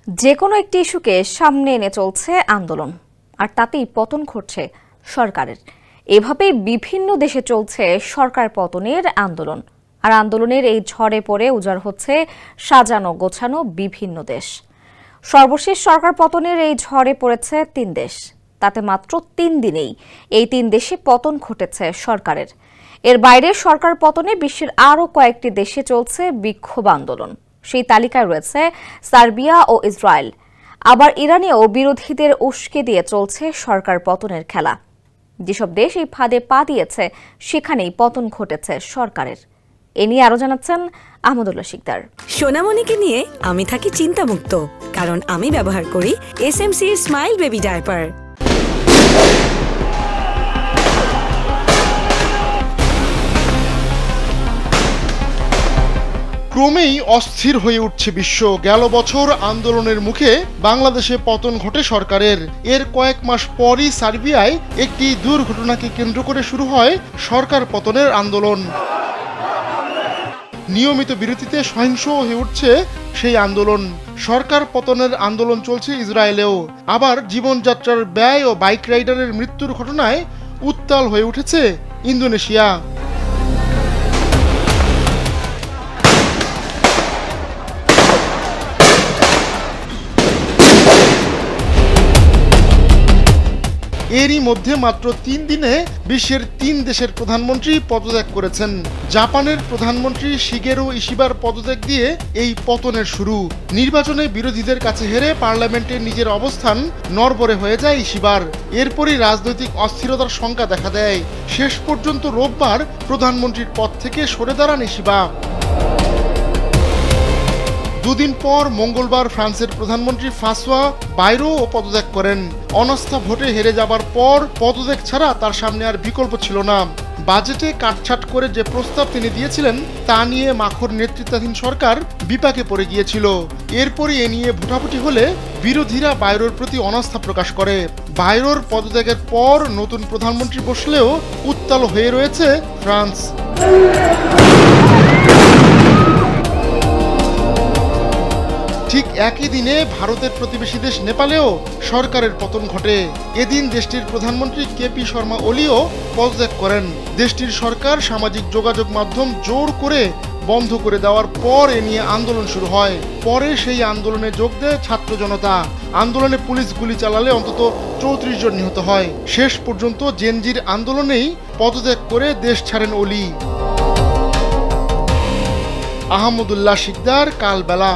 যে কোনো একটি ইস্যুকে সামনে এনে চলছে আন্দোলন, আর তাতেই পতন ঘটছে সরকারের। এভাবেই বিভিন্ন দেশে চলছে সরকার পতনের আন্দোলন, আর আন্দোলনের এই ঝড়ে পড়ে উজাড় হচ্ছে সাজানো গোছানো বিভিন্ন দেশ। সর্বশেষ সরকার পতনের এই ঝড়ে পড়েছে ৩ দেশ, তাতে মাত্র ৩ দিনেই এই ৩ দেশে পতন ঘটেছে সরকারের। এর বাইরে সরকার পতনে বিশ্বের আরও কয়েকটি দেশে চলছে বিক্ষোভ আন্দোলন। সেই তালিকায় রয়েছে সার্বিয়া ও ইসরায়েল। আবার ইরানেও বিরোধীদের উস্কে দিয়ে চলছে সরকার পতনের খেলা। যেসব দেশ এই ফাঁদে পা দিয়েছে সেখানেই পতন ঘটেছে সরকারের। এ নিয়ে আরো জানাচ্ছেন আহমদুল্লাহ শিকদার। সোনামণিকে নিয়ে আমি থাকি চিন্তামুক্ত, কারণ আমি ব্যবহার করি SMC স্মাইল বেবি ডায়াপার। ক্রমেই অস্থির হয়ে উঠছে বিশ্ব। গেল বছর আন্দোলনের মুখে বাংলাদেশে পতন ঘটে সরকারের। এর কয়েক মাস পরই সার্বিয়ায় একটি দুর্ঘটনাকে কেন্দ্র করে শুরু হয় সরকার পতনের আন্দোলন। নিয়মিত বিরতিতে সহিংস হয়ে উঠছে সেই আন্দোলন। সরকার পতনের আন্দোলন চলছে ইসরায়েলেও। আবার জীবনযাত্রার ব্যয় ও বাইক রাইডারের মৃত্যুর ঘটনায় উত্তাল হয়ে উঠেছে ইন্দোনেশিয়া। এরই মধ্যে মাত্র ৩ দিনে বিশ্বের ৩ দেশের প্রধানমন্ত্রী পদত্যাগ করেছেন। জাপানের প্রধানমন্ত্রী শিগেরু ইশিবার পদত্যাগ দিয়ে এই পতনের শুরু। নির্বাচনে বিরোধীদের কাছে হেরে পার্লামেন্টে নিজের অবস্থান নড়বড়ে হয়ে যায় ইশিবার। এরপরই রাজনৈতিক অস্থিরতার শঙ্কা দেখা দেয়। শেষ পর্যন্ত রোববার প্রধানমন্ত্রীর পদ থেকে সরে দাঁড়ান ইশিবা। দুদিন পর মঙ্গলবার ফ্রান্সের প্রধানমন্ত্রী ফ্রাঁসোয়া বাইরো পদত্যাগ করেন। অনাস্থা ভোটে হেরে যাবার পর পদত্যাগ ছাড়া তার সামনে আর বিকল্প ছিল না। বাজেটে কাটছাট করে যে প্রস্তাব তিনি দিয়েছিলেন তা নিয়ে মাখর নেতৃত্বাধীন সরকার বিপাকে পড়ে গিয়েছিল। এরপরই এ নিয়ে ভোটাভুটি হলে বিরোধীরা বাইরোর প্রতি অনাস্থা প্রকাশ করে। বাইরোর পদত্যাগের পর নতুন প্রধানমন্ত্রী বসলেও উত্তাল হয়ে রয়েছে ফ্রান্স। ঠিক একই দিনে ভারতের প্রতিবেশী দেশ নেপালেও সরকারের পতন ঘটে। এদিন দেশটির প্রধানমন্ত্রী কেপি শর্মা ওলিও পদত্যাগ করেন। দেশটির সরকার সামাজিক যোগাযোগ মাধ্যম জোর করে বন্ধ করে দেওয়ার পর এ নিয়ে আন্দোলন শুরু হয়। পরে সেই আন্দোলনে যোগ দেয় ছাত্র জনতা। আন্দোলনে পুলিশ গুলি চালালে অন্তত ৩৪ জন নিহত হয়। শেষ পর্যন্ত জেনজির আন্দোলনেই পদত্যাগ করে দেশ ছাড়েন ওলি। আহমদুল্লাহ শিকদার, কালবেলা।